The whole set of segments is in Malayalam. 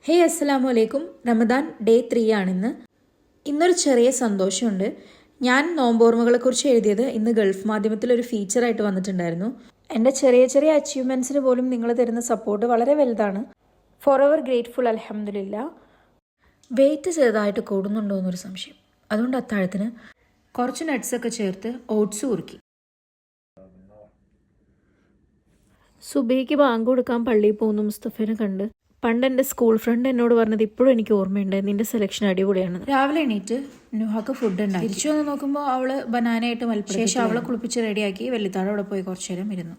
ഹേ അസ്സലാമു അലൈക്കും. റമദാൻ ഡേ 3 ആണിന്ന്. ഇന്നൊരു ചെറിയ സന്തോഷമുണ്ട്. ഞാൻ നോമ്പോർമ്മകളെക്കുറിച്ച് എഴുതിയത് ഇന്ന് ഗൾഫ് മാധ്യമത്തിലൊരു ഫീച്ചറായിട്ട് വന്നിട്ടുണ്ടായിരുന്നു. എൻ്റെ ചെറിയ ചെറിയ അച്ചീവ്മെൻറ്റ്സിന് പോലും നിങ്ങൾ തരുന്ന സപ്പോർട്ട് വളരെ വലുതാണ്. For ever grateful. അൽഹംദുലില്ലാ. വെയിറ്റ് ചെറുതായിട്ട് കൂടുന്നുണ്ടോ എന്നൊരു സംശയം. അതുകൊണ്ട് അത്താഴത്തിന് കുറച്ച് നട്ട്സൊക്കെ ചേർത്ത് ഓട്സ് കുറുക്കി. സുബൈക്ക് ബാങ്ക് കൊടുക്കാൻ പള്ളിയിൽ പോകുന്ന മുസ്തഫേനെ കണ്ട് പണ്ട് എൻ്റെ സ്കൂൾ ഫ്രണ്ട് എന്നോട് പറഞ്ഞത് ഇപ്പോഴും എനിക്ക് ഓർമ്മയുണ്ട്, നിന്റെ സെലക്ഷൻ അടിപൊളിയാണ്. രാവിലെ എണീറ്റ് നുഹാക്ക് ഫുഡ് ഉണ്ടാക്കി. തിരിച്ചു വന്ന് നോക്കുമ്പോൾ അവള് ബനാനയായിട്ട് മൽപ്പിടും. ശേഷം അവളെ കുളിപ്പിച്ച് റെഡിയാക്കി വെള്ളിത്താഴം അവിടെ പോയി കുറച്ചു നേരം ഇരുന്നു.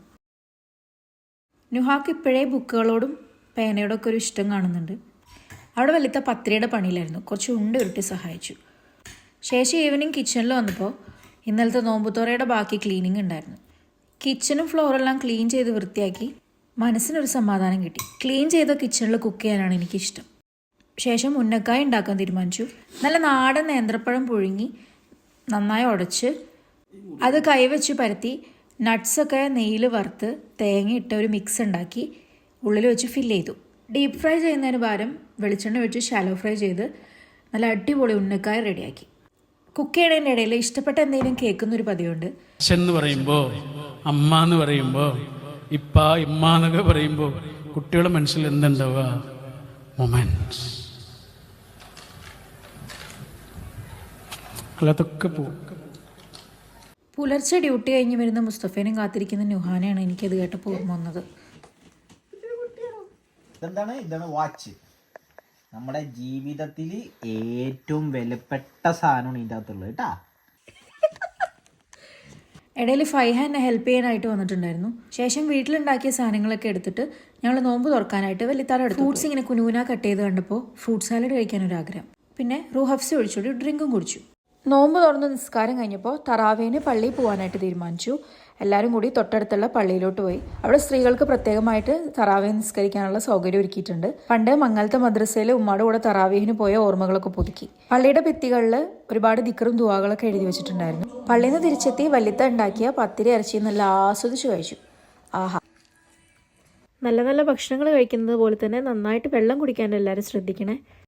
നുഹാക്ക് ഇപ്പോഴേ ബുക്കുകളോടും പേനയോടൊക്കെ ഒരു ഇഷ്ടം കാണുന്നുണ്ട്. അവിടെ വെള്ളിത്ത പത്തിരിയുടെ പണിയിലായിരുന്നു. കുറച്ച് ഉണ്ട ഉരുട്ടി സഹായിച്ചു. ശേഷം ഈവനിങ് കിച്ചണിൽ വന്നപ്പോൾ ഇന്നലത്തെ നോമ്പുത്തോറയുടെ ബാക്കി ക്ലീനിങ് ഉണ്ടായിരുന്നു. കിച്ചണും ഫ്ലോറെല്ലാം ക്ലീൻ ചെയ്ത് വൃത്തിയാക്കി മനസ്സിനൊരു സമാധാനം കിട്ടി. ക്ലീൻ ചെയ്ത കിച്ചണിൽ കുക്ക് ചെയ്യാനാണ് എനിക്കിഷ്ടം. ശേഷം ഉന്നക്കായ ഉണ്ടാക്കാൻ തീരുമാനിച്ചു. നല്ല നാടൻ നേന്ത്രപ്പഴം പുഴുങ്ങി നന്നായി ഉടച്ച് അത് കൈവച്ച് പരത്തി നട്ട്സൊക്കെ നെയ്യിൽ വറുത്ത് തേങ്ങ ഇട്ട ഒരു മിക്സ് ഉണ്ടാക്കി ഉള്ളിൽ വെച്ച് ഫില്ല് ചെയ്തു. ഡീപ്പ് ഫ്രൈ ചെയ്യുന്നതിന് പകരം വെളിച്ചെണ്ണ വെച്ച് ഷാലോ ഫ്രൈ ചെയ്ത് നല്ല അടിപൊളി ഉന്നക്കായ റെഡിയാക്കി. കുക്ക് ചെയ്യണതിൻ്റെ ഇടയിൽ ഇഷ്ടപ്പെട്ട എന്തെങ്കിലും കേൾക്കുന്നൊരു പതിവുണ്ട്. എന്ന് പറയുമ്പോൾ അമ്മ എന്ന് പറയുമ്പോൾ ഇപ്പ ഇമ്മ എന്നൊക്കെ പറയുമ്പോൾ കുട്ടികളുടെ മനസ്സിൽ എന്തുണ്ടാവുക? മൊമെന്റ്സ് അല്ലാതൊക്കെ പോകും. പുലർച്ചെ ഡ്യൂട്ടി കഴിഞ്ഞ് വരുന്ന മുസ്തഫേനും കാത്തിരിക്കുന്ന നുഹാനെയാണ് എനിക്കത് കേട്ടപ്പോൾ ഓർമ്മ വന്നത്. ഇതാണ് വാച്ച്. നമ്മുടെ ജീവിതത്തിൽ ഏറ്റവും വിലപ്പെട്ട സാധനമാണ് ഇതിൻ്റെ അകത്തുള്ളത് കേട്ടാ. ഇടയിൽ ഫൈഹ എന്നെ ഹെൽപ്പ് ചെയ്യാനായിട്ട് വന്നിട്ടുണ്ടായിരുന്നു. ശേഷം വീട്ടിലുണ്ടാക്കിയ സാധനങ്ങളൊക്കെ എടുത്തിട്ട് ഞങ്ങൾ നോമ്പ് തുറക്കാനായിട്ട് വെള്ളിത്താഴം എടുത്തു. ഫ്രൂട്ട്സ് ഇങ്ങനെ കുനുകുന കട്ട് ചെയ്ത് കണ്ടപ്പോൾ ഫ്രൂട്ട് സാലഡ് കഴിക്കാനൊരാഗ്രഹം. പിന്നെ റൂഹഫ്സ് ഒഴിച്ചോടി ഡ്രിങ്കും കുടിച്ചു. നോമ്പ് തുറന്ന് നിസ്കാരം കഴിഞ്ഞപ്പോൾ തറാവേന് പള്ളിയിൽ പോകാനായിട്ട് തീരുമാനിച്ചു. എല്ലാവരും കൂടി തൊട്ടടുത്തുള്ള പള്ളിയിലോട്ട് പോയി. അവിടെ സ്ത്രീകൾക്ക് പ്രത്യേകമായിട്ട് തറാവേ നിസ്കരിക്കാനുള്ള സൗകര്യം ഒരുക്കിയിട്ടുണ്ട്. പണ്ട് മംഗലത്തെ മദ്രസയിൽ ഉമ്മാടെ കൂടെ തറാവേഹിന് പോയ ഓർമ്മകളൊക്കെ പുതുക്കി. പള്ളിയുടെ ഭിത്തികളിൽ ഒരുപാട് ദിക്റും ദുആകളൊക്കെ എഴുതി വെച്ചിട്ടുണ്ടായിരുന്നു. പള്ളിയിൽ നിന്ന് തിരിച്ചെത്തി വല്ലിത്ത ഉണ്ടാക്കിയ പത്തിരി ഇറച്ചി നല്ല ആസ്വദിച്ച് കഴിച്ചു. ആഹാ, നല്ല നല്ല ഭക്ഷണങ്ങൾ കഴിക്കുന്നത് പോലെ തന്നെ നന്നായിട്ട് വെള്ളം കുടിക്കാൻ എല്ലാവരും ശ്രദ്ധിക്കണേ.